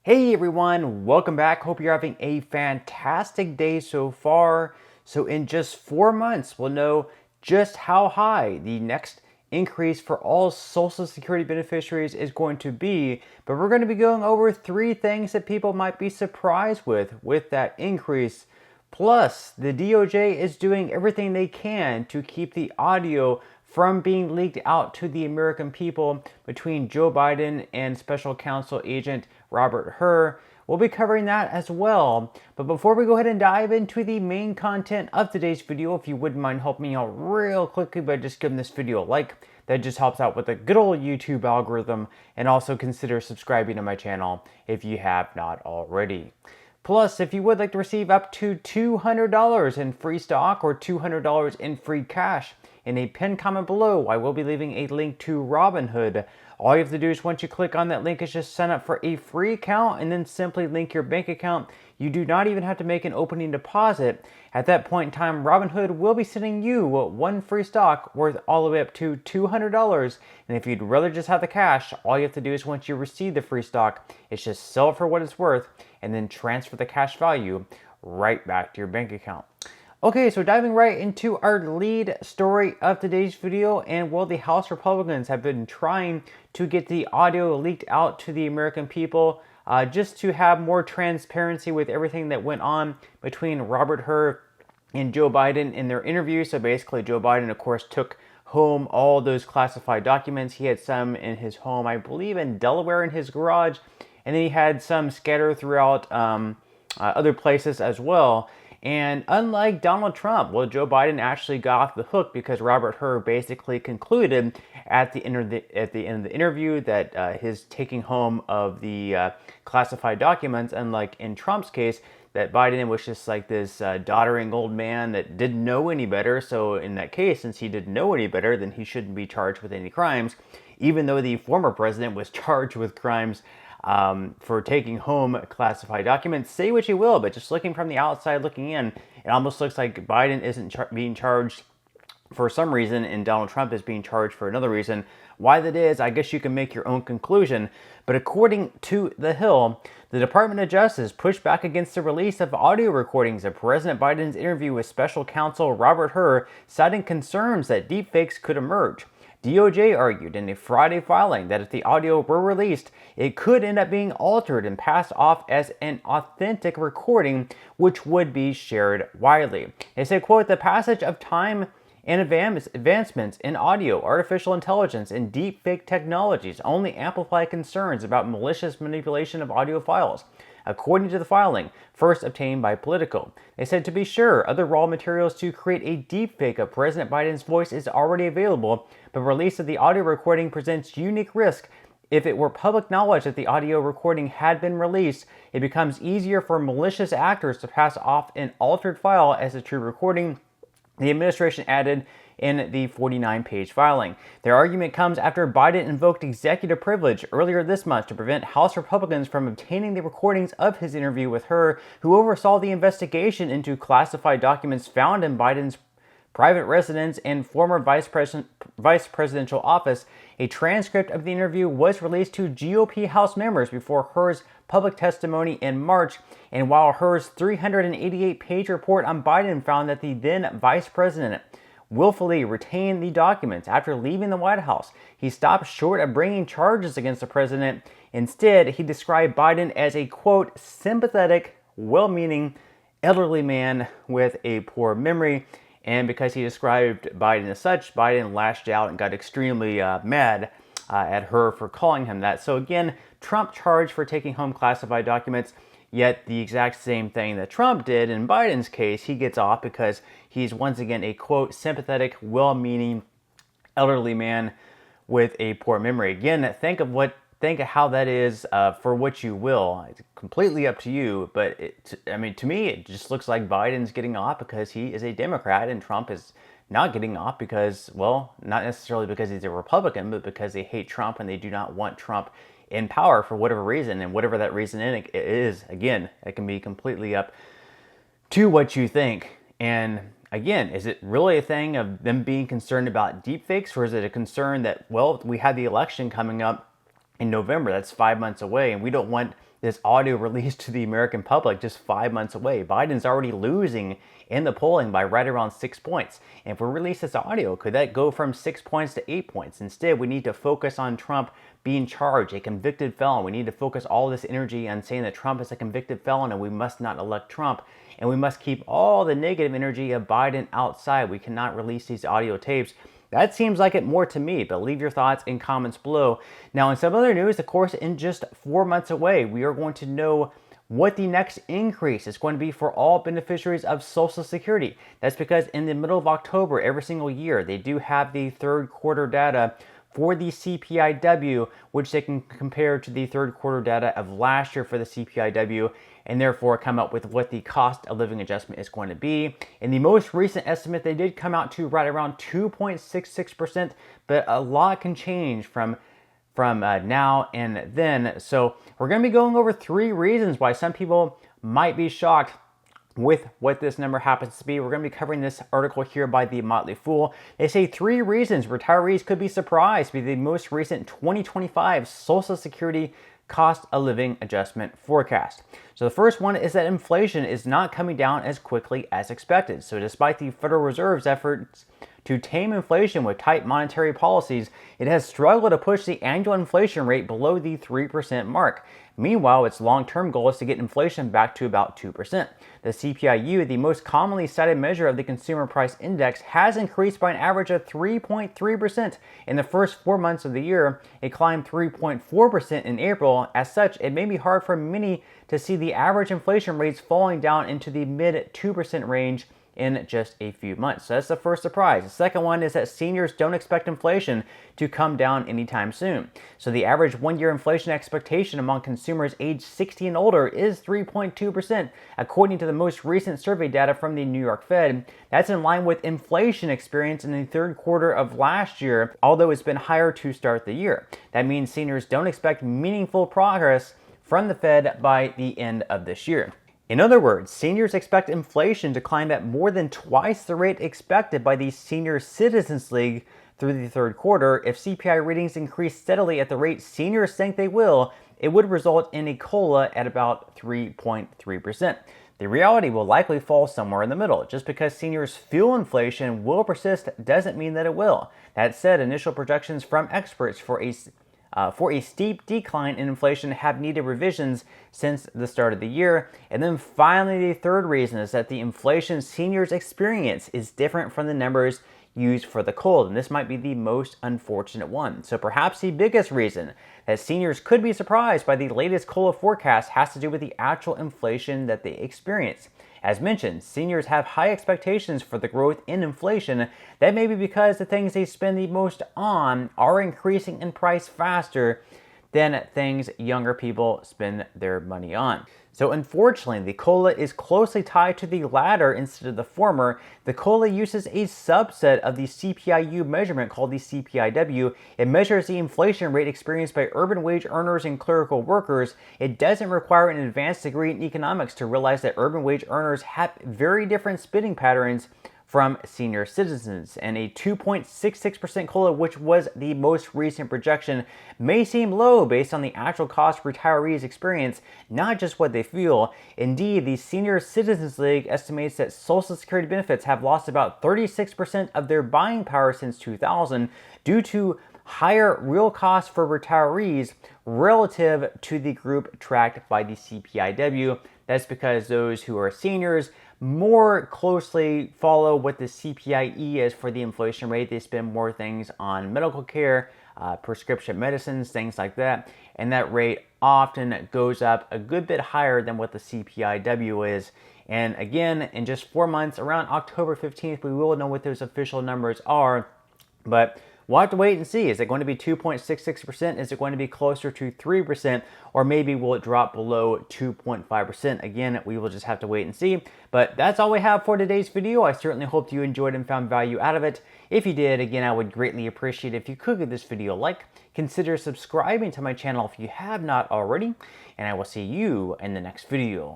Hey everyone, welcome back. Hope you're having a fantastic day so far. So in just 4 months, we'll know just how high the next increase for all Social Security beneficiaries is going to be. But we're going to be going over 3 things that people might be surprised with that increase. Plus, the DOJ is doing everything they can to keep the audio from being leaked out to the American people between Joe Biden and Special Counsel Agent Robert Hur. We'll be covering that as well. But before we go ahead and dive into the main content of today's video, if you wouldn't mind helping me out real quickly by just giving this video a like, that just helps out with the good old YouTube algorithm, and also consider subscribing to my channel if you have not already. Plus, if you would like to receive up to $200 in free stock or $200 in free cash, in a pinned comment below, I will be leaving a link to Robinhood. All you have to do is once you click on that link is just sign up for a free account and then simply link your bank account. You do not even have to make an opening deposit. At that point in time, Robinhood will be sending you one free stock worth all the way up to $200. And if you'd rather just have the cash, all you have to do is once you receive the free stock, is just sell it for what it's worth and then transfer the cash value right back to your bank account. Okay, so diving right into our lead story of today's video, and while the House Republicans have been trying to get the audio leaked out to the American people, just to have more transparency with everything that went on between Robert Hur and Joe Biden in their interview. So basically, Joe Biden, of course, took home all those classified documents. He had some in his home, I believe in Delaware in his garage, and then he had some scattered throughout other places as well. And unlike Donald Trump, well, Joe Biden actually got off the hook because Robert Hur basically concluded at the end of the interview that his taking home of the classified documents, unlike in Trump's case, that Biden was just like this doddering old man that didn't know any better. So in that case, since he didn't know any better, then he shouldn't be charged with any crimes, even though the former president was charged with crimes for taking home classified documents. Say what you will, but just looking from the outside looking in, it almost looks like Biden isn't being charged for some reason and Donald Trump is being charged for another reason. Why that is, I guess you can make your own conclusion. But according to The Hill, the Department of Justice pushed back against the release of audio recordings of President Biden's interview with Special Counsel Robert Hur, citing concerns that deepfakes could emerge. DOJ argued in a Friday filing that if the audio were released, it could end up being altered and passed off as an authentic recording, which would be shared widely. They said, quote, "The passage of time and advancements in audio, artificial intelligence, and deepfake technologies only amplify concerns about malicious manipulation of audio files." According to the filing, first obtained by Politico. They said, to be sure, other raw materials to create a deepfake of President Biden's voice is already available, but release of the audio recording presents unique risk. If it were public knowledge that the audio recording had been released, it becomes easier for malicious actors to pass off an altered file as a true recording, the administration added in the 49-page filing. Their argument comes after Biden invoked executive privilege earlier this month to prevent House Republicans from obtaining the recordings of his interview with Hur, who oversaw the investigation into classified documents found in Biden's private residence and former vice presidential office. A transcript of the interview was released to GOP House members before Hur's public testimony in March, and while Hur's 388-page report on Biden found that the then vice president willfully retained the documents after leaving the White House, he stopped short of bringing charges against the president. Instead, he described Biden as a, quote, "sympathetic, well-meaning, elderly man with a poor memory." And because he described Biden as such, Biden lashed out and got extremely mad at Hur for calling him that. So again, Trump charged for taking home classified documents, yet the exact same thing that Trump did in Biden's case, he gets off because he's once again a, quote, "sympathetic, well-meaning, elderly man with a poor memory." Again, think of how that is for what you will. It's completely up to you, but to me, it just looks like Biden's getting off because he is a Democrat and Trump is not getting off because, well, not necessarily because he's a Republican, but because they hate Trump and they do not want Trump in power for whatever reason, and whatever that reason is, again, it can be completely up to what you think. And again, is it really a thing of them being concerned about deepfakes, or is it a concern that, well, we had the election coming up in November, that's 5 months away, and we don't want this audio released to the American public just 5 months away. Biden's already losing in the polling by right around 6 points. And if we release this audio, could that go from 6 points to 8 points? Instead, we need to focus on Trump being charged, a convicted felon. We need to focus all this energy on saying that Trump is a convicted felon and we must not elect Trump. And we must keep all the negative energy of Biden outside. We cannot release these audio tapes. That seems like it more to me, but leave your thoughts in comments below. Now, in some other news, of course, in just 4 months away, we are going to know what the next increase is going to be for all beneficiaries of Social Security. That's because in the middle of October, every single year, they do have the third quarter data for the CPIW, which they can compare to the third quarter data of last year for the CPIW, and therefore come up with what the cost of living adjustment is going to be. In the most recent estimate, they did come out to right around 2.66%, but a lot can change from now and then. So we're going to be going over 3 reasons why some people might be shocked with what this number happens to be. We're going to be covering this article here by the Motley Fool. They say 3 reasons retirees could be surprised by the most recent 2025 Social Security cost of living adjustment forecast. So the first one is that inflation is not coming down as quickly as expected. So despite the Federal Reserve's efforts to tame inflation with tight monetary policies, it has struggled to push the annual inflation rate below the 3% mark. Meanwhile, its long-term goal is to get inflation back to about 2%. The CPIU, the most commonly cited measure of the Consumer Price Index, has increased by an average of 3.3% in the first 4 months of the year. It climbed 3.4% in April. As such, it may be hard for many to see the average inflation rates falling down into the mid 2% range in just a few months. So that's the first surprise. The second one is that seniors don't expect inflation to come down anytime soon. So the average 1-year inflation expectation among consumers aged 60 and older is 3.2%, according to the most recent survey data from the New York Fed. That's in line with inflation experience in the third quarter of last year, although it's been higher to start the year. That means seniors don't expect meaningful progress from the Fed by the end of this year. In other words, seniors expect inflation to climb at more than twice the rate expected by the Senior Citizens League through the third quarter. If CPI readings increase steadily at the rate seniors think they will, it would result in a COLA at about 3.3%. The reality will likely fall somewhere in the middle. Just because seniors feel inflation will persist doesn't mean that it will. That said, initial projections from experts for a steep decline in inflation have needed revisions since the start of the year. And then finally, the third reason is that the inflation seniors experience is different from the numbers used for the COLA, and this might be the most unfortunate one. So perhaps the biggest reason that seniors could be surprised by the latest COLA forecast has to do with the actual inflation that they experience. As mentioned, seniors have high expectations for the growth in inflation. That may be because the things they spend the most on are increasing in price faster than things younger people spend their money on. So unfortunately, the COLA is closely tied to the latter instead of the former. The COLA uses a subset of the CPIU measurement called the CPIW. It measures the inflation rate experienced by urban wage earners and clerical workers. It doesn't require an advanced degree in economics to realize that urban wage earners have very different spending patterns from senior citizens, and a 2.66% COLA, which was the most recent projection, may seem low based on the actual cost retirees experience, not just what they feel. Indeed, the Senior Citizens League estimates that Social Security benefits have lost about 36% of their buying power since 2000 due to higher real costs for retirees relative to the group tracked by the CPIW. That's because those who are seniors more closely follow what the CPIE is for the inflation rate. They spend more things on medical care, prescription medicines, things like that, and that rate often goes up a good bit higher than what the CPIW is. And again, in just 4 months, around October 15th, we will know what those official numbers are, but we'll have to wait and see. Is it going to be 2.66%? Is it going to be closer to 3%? Or maybe will it drop below 2.5%? Again, we will just have to wait and see. But that's all we have for today's video. I certainly hope you enjoyed and found value out of it. If you did, again, I would greatly appreciate it if you could give this video a like. Consider subscribing to my channel if you have not already. And I will see you in the next video.